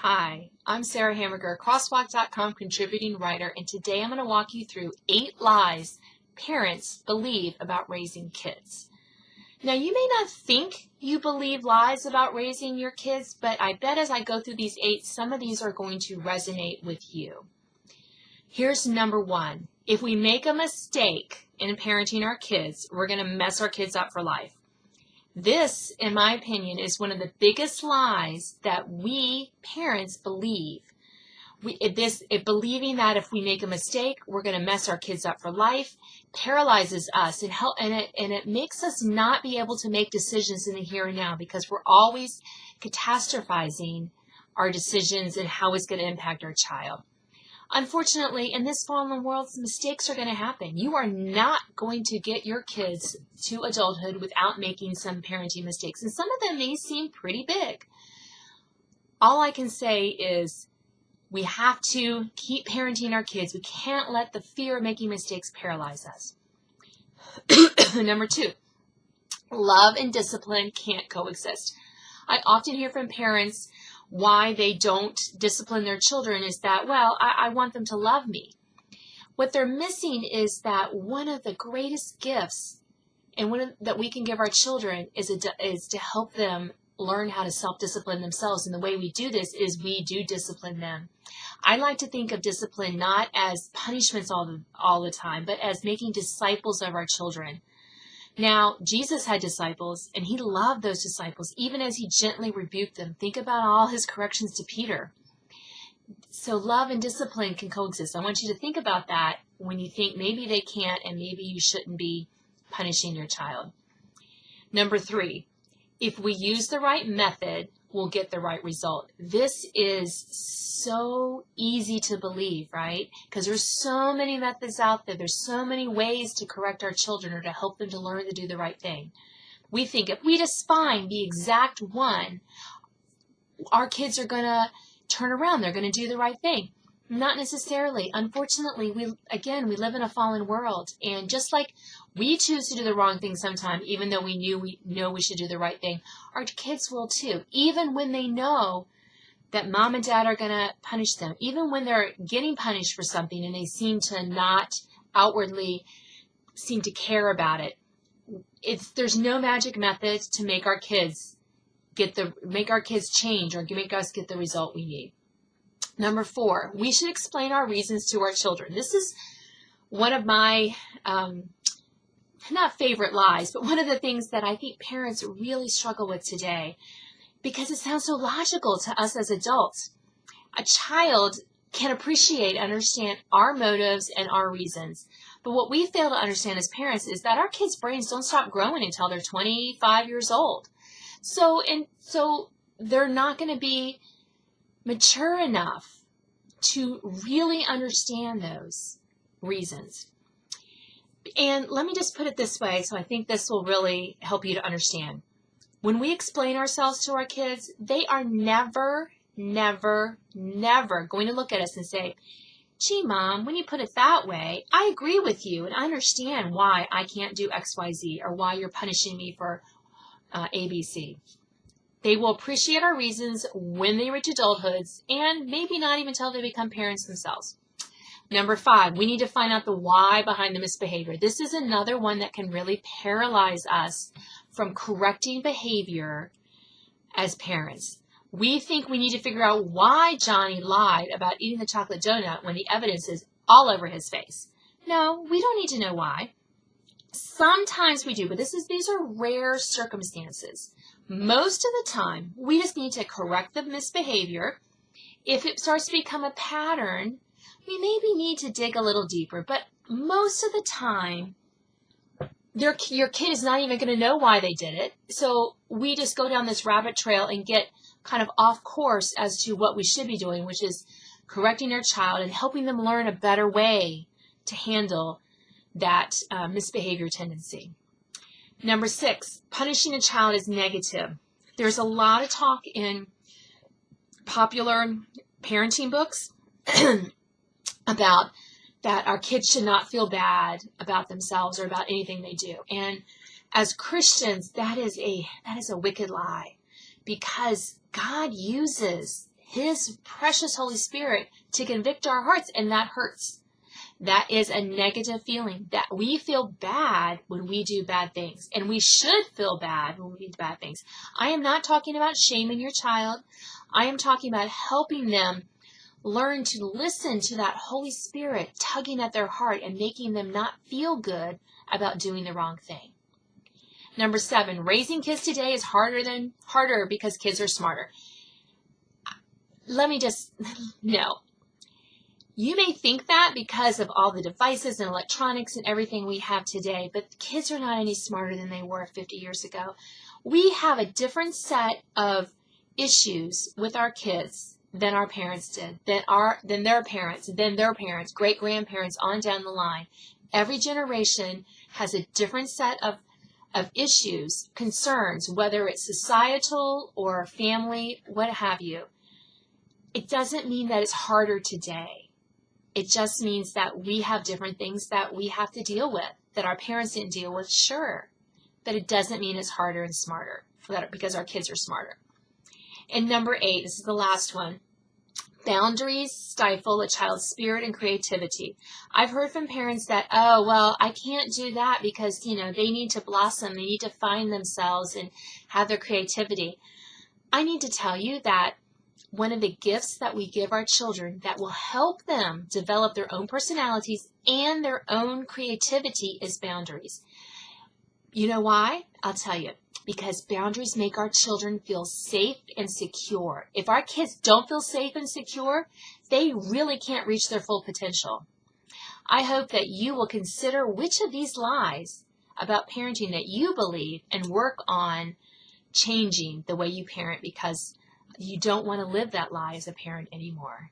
Hi, I'm Sarah Hamburger, Crosswalk.com contributing writer, and today I'm going to walk you through 8 lies parents believe about raising kids. Now, you may not think you believe lies about raising your kids, but I bet as I go through these 8, some of these are going to resonate with you. Here's number 1. If we make a mistake in parenting our kids, we're going to mess our kids up for life. This, in my opinion, is one of the biggest lies that we parents believe. Believing that if we make a mistake, we're going to mess our kids up for life, paralyzes us, and it makes us not be able to make decisions in the here and now because we're always catastrophizing our decisions and how it's going to impact our child. Unfortunately, in this fallen world, mistakes are going to happen. You are not going to get your kids to adulthood without making some parenting mistakes, and some of them may seem pretty big. All I can say is we have to keep parenting our kids. We can't let the fear of making mistakes paralyze us. Number 2, love and discipline can't coexist. I often hear from parents why they don't discipline their children is that, well, I want them to love me. What they're missing is that one of the greatest gifts that we can give our children is to help them learn how to self-discipline themselves. And the way we do this is we do discipline them. I like to think of discipline not as punishments all the time, but as making disciples of our children. Now, Jesus had disciples, and he loved those disciples, even as he gently rebuked them. Think about all his corrections to Peter. So love and discipline can coexist. I want you to think about that when you think maybe they can't and maybe you shouldn't be punishing your child. Number 3, if we use the right method, we'll get the right result. This is so easy to believe, right? Because there's so many methods out there. There's so many ways to correct our children or to help them to learn to do the right thing. We think if we just find the exact one, our kids are going to turn around. They're going to do the right thing. Not necessarily. Unfortunately, we live in a fallen world. And just like we choose to do the wrong thing sometimes, even though we know we should do the right thing, our kids will too. Even when they know that mom and dad are going to punish them, even when they're getting punished for something and they seem to not outwardly seem to care about it. There's no magic method to make our kids change or make us get the result we need. Number 4, we should explain our reasons to our children. This is one of my, not favorite lies, but one of the things that I think parents really struggle with today because it sounds so logical to us as adults. A child can appreciate and understand our motives and our reasons. But what we fail to understand as parents is that our kids' brains don't stop growing until they're 25 years old. So they're not going to be mature enough to really understand those reasons. And let me just put it this way, so I think this will really help you to understand. When we explain ourselves to our kids, they are never going to look at us and say, gee, Mom, when you put it that way, I agree with you and I understand why I can't do X, Y, Z or why you're punishing me for ABC. They will appreciate our reasons when they reach adulthood and maybe not even until they become parents themselves. Number 5, we need to find out the why behind the misbehavior. This is another one that can really paralyze us from correcting behavior as parents. We think we need to figure out why Johnny lied about eating the chocolate donut when the evidence is all over his face. No, we don't need to know why. Sometimes we do, but these are rare circumstances. Most of the time, we just need to correct the misbehavior. If it starts to become a pattern, we maybe need to dig a little deeper. But most of the time, your kid is not even going to know why they did it. So we just go down this rabbit trail and get kind of off course as to what we should be doing, which is correcting our child and helping them learn a better way to handle that misbehavior tendency. Number 6, punishing a child is negative. There's a lot of talk in popular parenting books about that our kids should not feel bad about themselves or about anything they do. And as Christians, that is a wicked lie, because God uses His precious Holy Spirit to convict our hearts, and that hurts. That is a negative feeling, that we feel bad when we do bad things, and we should feel bad when we do bad things. I am not talking about shaming your child. I am talking about helping them learn to listen to that Holy Spirit tugging at their heart and making them not feel good about doing the wrong thing. Number 7, raising kids today is harder because kids are smarter. No. You may think that because of all the devices and electronics and everything we have today, but kids are not any smarter than they were 50 years ago. We have a different set of issues with our kids than our parents did, than their parents, great-grandparents, on down the line. Every generation has a different set of issues, concerns, whether it's societal or family, what have you. It doesn't mean that it's harder today. It just means that we have different things that we have to deal with, that our parents didn't deal with, sure. But it doesn't mean it's harder and smarter because our kids are smarter. And number 8, this is the last one. Boundaries stifle a child's spirit and creativity. I've heard from parents that, I can't do that because, they need to blossom. They need to find themselves and have their creativity. I need to tell you that one of the gifts that we give our children that will help them develop their own personalities and their own creativity is boundaries. You know why? I'll tell you. Because boundaries make our children feel safe and secure. If our kids don't feel safe and secure, they really can't reach their full potential. I hope that you will consider which of these lies about parenting that you believe and work on changing the way you parent, because you don't want to live that lie as a parent anymore.